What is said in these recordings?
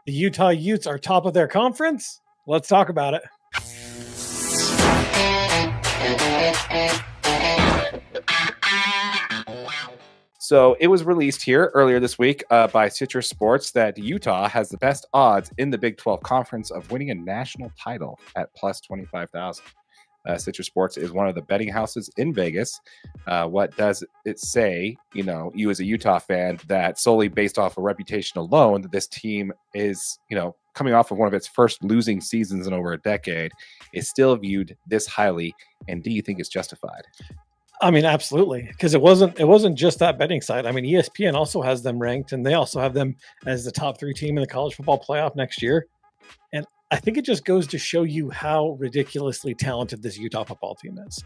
The Utah Utes are top of their conference. Let's talk about it. So it was released here earlier this week by Citrus Sports that Utah has the best odds in the Big 12 Conference of winning a national title at plus 25,000. Citrus Sports is one of the betting houses in Vegas. What does it say, you as a Utah fan, that solely based off of reputation alone, that this team is, coming off of one of its first losing seasons in over a decade, is still viewed this highly? And do you think it's justified? I mean, absolutely, because it wasn't just that betting site. I mean, ESPN also has them ranked, and they also have them as the top 3 team in the college football playoff next year. And I think it just goes to show you how ridiculously talented this Utah football team is.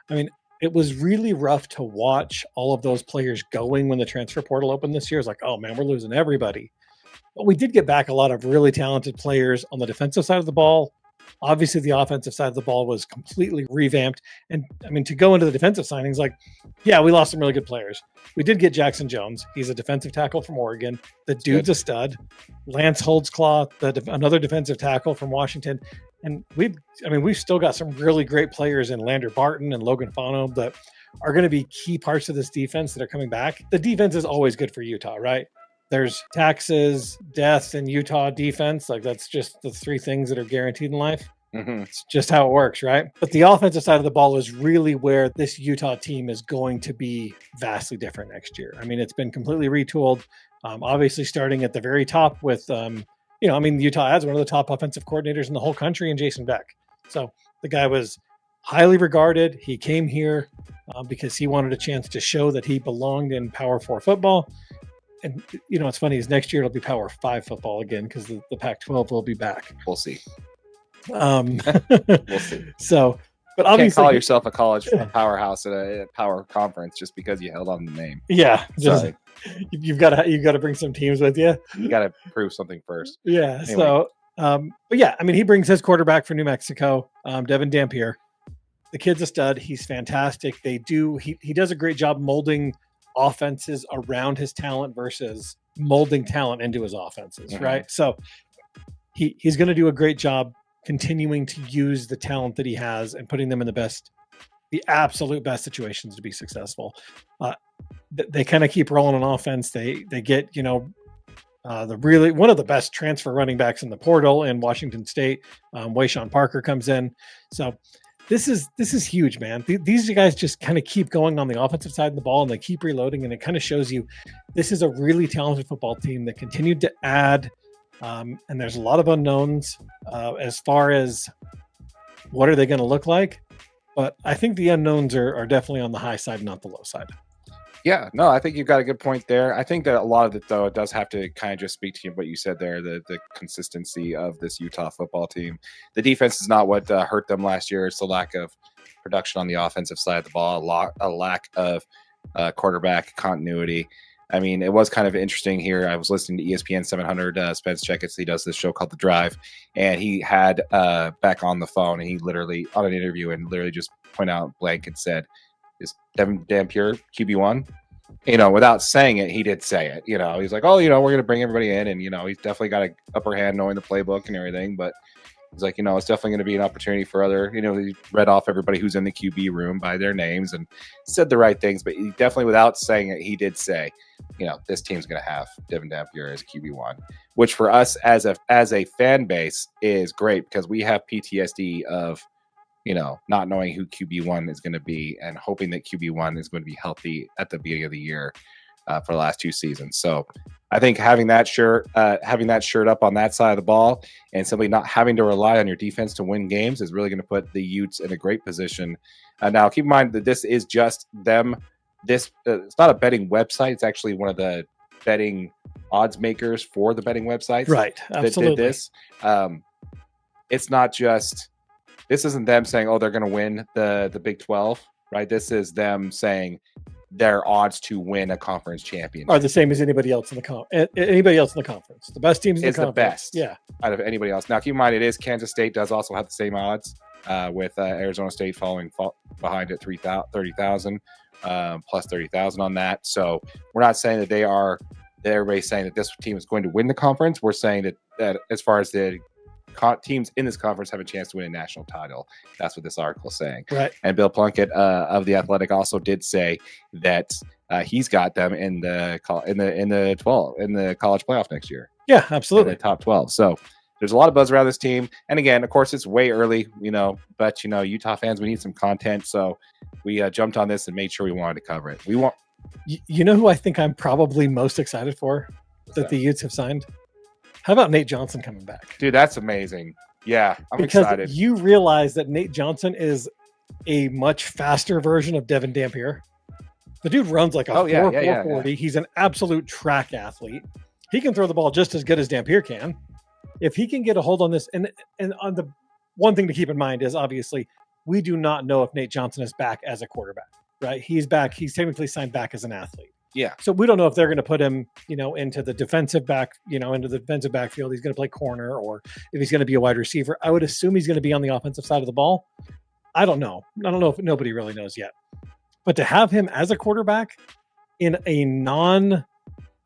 I mean, it was really rough to watch all of those players going when the transfer portal opened this year. It's like, oh man, we're losing everybody. But we did get back a lot of really talented players on the defensive side of the ball. Obviously, the offensive side of the ball was completely revamped. And I mean, to go into the defensive signings, yeah, we lost some really good players. We did get Jackson Jones. He's a defensive tackle from Oregon. The dude's a stud. Lance Holdsclaw, another defensive tackle from Washington. And we've still got some really great players in Lander Barton and Logan Fano that are going to be key parts of this defense that are coming back. The defense is always good for Utah, right? There's taxes, death, and Utah defense. That's just the 3 things that are guaranteed in life. Mm-hmm. It's just how it works, right? But the offensive side of the ball is really where this Utah team is going to be vastly different next year. I mean, it's been completely retooled. Obviously, starting at the very top with, Utah has one of the top offensive coordinators in the whole country in Jason Beck. So the guy was highly regarded. He came here because he wanted a chance to show that he belonged in Power 4 football. And, what's funny is next year it'll be Power 5 football again because the Pac-12 will be back. We'll see. We'll see. So, but obviously, you can't call yourself a college powerhouse at a power conference just because you held on the name. Yeah. You've got to bring some teams with you. You got to prove something first. Yeah. Anyway. So, but yeah, I mean, he brings his quarterback for New Mexico, Devon Dampier. The kid's a stud. He's fantastic. He does a great job molding offenses around his talent versus molding talent into his offenses, mm-hmm. right? So he's going to do a great job continuing to use the talent that he has and putting them in the absolute best situations to be successful. They kind of keep rolling on offense. They get, one of the best transfer running backs in the portal in Washington State. Wayshawn Parker comes in. So this is huge, man. These guys just kind of keep going on the offensive side of the ball, and they keep reloading, and it kind of shows you this is a really talented football team that continued to add, and there's a lot of unknowns as far as what are they going to look like. But I think the unknowns are definitely on the high side, not the low side. Yeah, no, I think you've got a good point there. I think that a lot of it, though, does have to kind of just speak to what you said there, the consistency of this Utah football team. The defense is not what hurt them last year. It's the lack of production on the offensive side of the ball, a lack of quarterback continuity. I mean, it was kind of interesting here. I was listening to ESPN 700, Spence Checketts. He does this show called The Drive, and he had Beck on the phone, and he literally, on an interview, and literally just point out blank and said, is Devon Dampier QB1? Without saying it, he did say it. He's like, oh, we're going to bring everybody in, and, he's definitely got an upper hand knowing the playbook and everything, but he's like, it's definitely going to be an opportunity for other, he read off everybody who's in the QB room by their names and said the right things, but he definitely, without saying it, he did say, this team's going to have Devon Dampier as QB1, which for us as a fan base is great because we have PTSD of, not knowing who QB1 is going to be and hoping that QB1 is going to be healthy at the beginning of the year for the last 2 seasons. So I think having that shirt up on that side of the ball and simply not having to rely on your defense to win games is really going to put the Utes in a great position. Now, keep in mind that this is just them. It's not a betting website. It's actually one of the betting odds makers for the betting websites. Right. Absolutely. That did this. It's not just. This isn't them saying, oh, they're going to win the Big 12, right? This is them saying their odds to win a conference championship are the same as anybody else in the conference. The best teams in the conference. The best, yeah, out of anybody else. Now, keep in mind, it is Kansas State does also have the same odds with Arizona State falling behind at 30,000 plus 30,000 on that. So we're not saying that that everybody's saying that this team is going to win the conference. We're saying that as far as the teams in this conference have a chance to win a national title. That's what this article is saying. Right. And Bill Plunkett of The Athletic also did say that he's got them in the college playoff next year. Yeah, absolutely. In the top 12. So there's a lot of buzz around this team. And again, of course, it's way early, but Utah fans, we need some content. So we jumped on this and made sure we wanted to cover it. We want. You know who I think I'm probably most excited for that the Utes have signed? How about Nate Johnson coming back? Dude, that's amazing. Yeah, I'm excited. Because you realize that Nate Johnson is a much faster version of Devon Dampier. The dude runs like a 4.40. Yeah. He's an absolute track athlete. He can throw the ball just as good as Dampier can. If he can get a hold on this, and on the one thing to keep in mind is obviously we do not know if Nate Johnson is back as a quarterback, right? He's back. He's technically signed back as an athlete. Yeah. So we don't know if they're going to put him, into the defensive backfield. He's going to play corner, or if he's going to be a wide receiver. I would assume he's going to be on the offensive side of the ball. I don't know. If nobody really knows yet. But to have him as a quarterback in a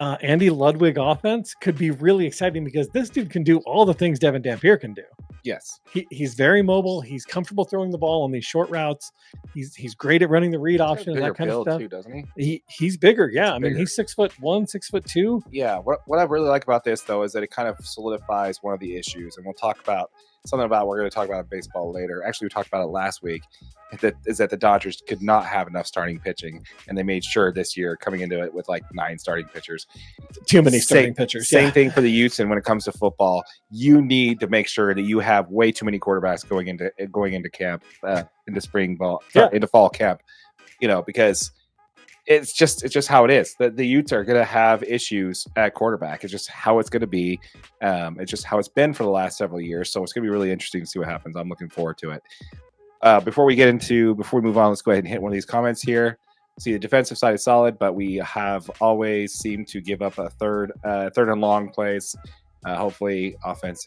Andy Ludwig offense could be really exciting because this dude can do all the things Devon Dampier can do. Yes. He's very mobile. He's comfortable throwing the ball on these short routes. He's great at running the read option and that kind of stuff. Too, doesn't he? He's bigger. Yeah. I mean, he's 6'1", 6'2". Yeah. What I really like about this though is that it kind of solidifies one of the issues, and we're going to talk about baseball later. Actually, we talked about it last week. That the Dodgers could not have enough starting pitching, and they made sure this year coming into it with like 9 starting pitchers. Too many starting pitchers. Same thing for the Utes. And when it comes to football, you need to make sure that you have way too many quarterbacks going into camp, into spring ball, into fall camp. Because it's just how it is. The Utes are going to have issues at quarterback. It's just how it's going to be. It's just how it's been for the last several years. So it's going to be really interesting to see what happens. I'm looking forward to it. Before we move on, let's go ahead and hit one of these comments here. See, the defensive side is solid, but we have always seemed to give up a third and long plays. Hopefully offense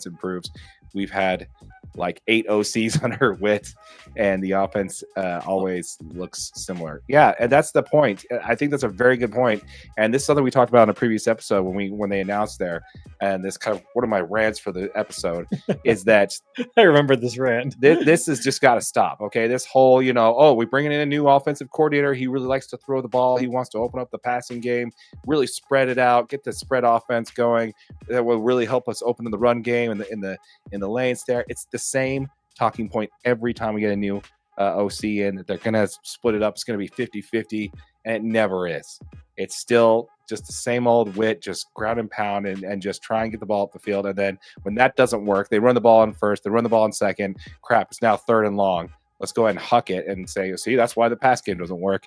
improves. We've had like 8 OCs under Witt, and the offense always looks similar. Yeah, and that's the point. I think that's a very good point. And this is something we talked about in a previous episode when they announced there. And this kind of one of my rants for the episode is that I remember this rant. This has just got to stop. Okay, this whole we're bringing in a new offensive coordinator. He really likes to throw the ball. He wants to open up the passing game, really spread it out, get the spread offense going. That will really help us open the run game and in the lanes there. It's the same talking point every time we get a new OC in, that they're going to split it up. It's going to be 50-50, and it never is. It's still just the same old Witt, just ground and pound and just try and get the ball up the field. And then when that doesn't work, they run the ball in first, they run the ball in second. Crap, it's now 3rd and long. Let's go ahead and huck it and say, see, that's why the pass game doesn't work.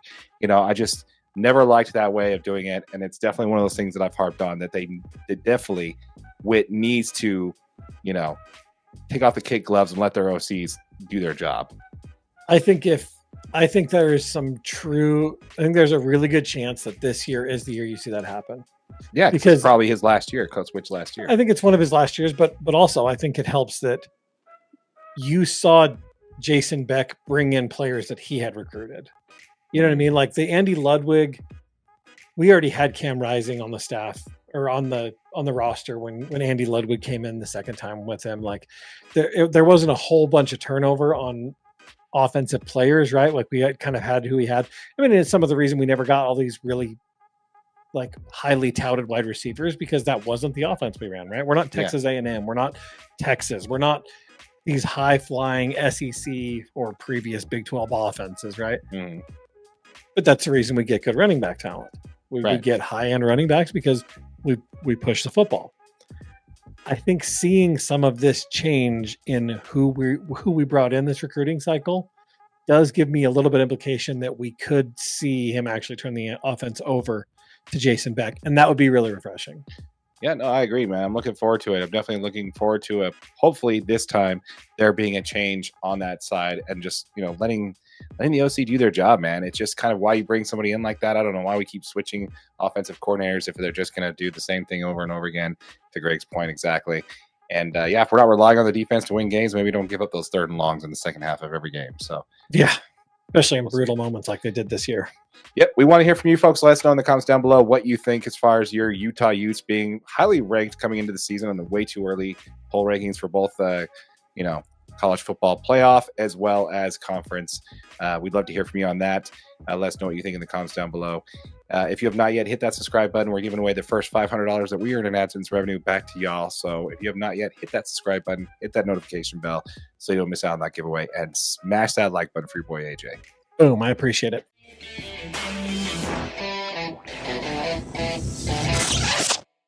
I just never liked that way of doing it. And it's definitely one of those things that I've harped on, that they definitely, Witt needs to, take off the kid gloves and let their OCs do their job. I think there's a really good chance that this year is the year you see that happen. Yeah, because it's probably his last year, code switch last year. I think it's one of his last years, but also I think it helps that you saw Jason Beck bring in players that he had recruited. You know what I mean? Like the Andy Ludwig, we already had Cam Rising on the staff or on the roster when Andy Ludwig came in the second time with him. Like there wasn't a whole bunch of turnover on offensive players, right? Like we had who we had. I mean, it's some of the reason we never got all these really like highly touted wide receivers, because that wasn't the offense we ran, right? We're not Texas A&M. We're not Texas. We're not these high flying SEC or previous Big 12 offenses, right? Mm. But that's the reason we get good running back talent. We get high end running backs because we push the football. I think seeing some of this change in who we brought in this recruiting cycle does give me a little bit of implication that we could see him actually turn the offense over to Jason Beck, and that would be really refreshing. Yeah, no, I agree, man. I'm looking forward to it. I'm definitely looking forward to it. Hopefully this time there being a change on that side and just, letting the OC do their job, man. It's just kind of why you bring somebody in like that. I don't know why we keep switching offensive coordinators if they're just going to do the same thing over and over again, to Greg's point exactly. And if we're not relying on the defense to win games, maybe don't give up those 3rd and longs in the second half of every game. So yeah, especially in brutal moments like they did this year. Yep, we want to hear from you folks. Let us know in the comments down below what you think as far as your Utah Utes being highly ranked coming into the season on the way too early poll rankings for both, college football playoff as well as conference. We'd love to hear from you on that. Let us know what you think in the comments down below. If you have not yet, hit that subscribe button. We're giving away the first $500 that we earn in AdSense revenue back to y'all. So if you have not yet, hit that subscribe button, hit that notification bell so you don't miss out on that giveaway, and smash that like button for your boy AJ. Boom, I appreciate it.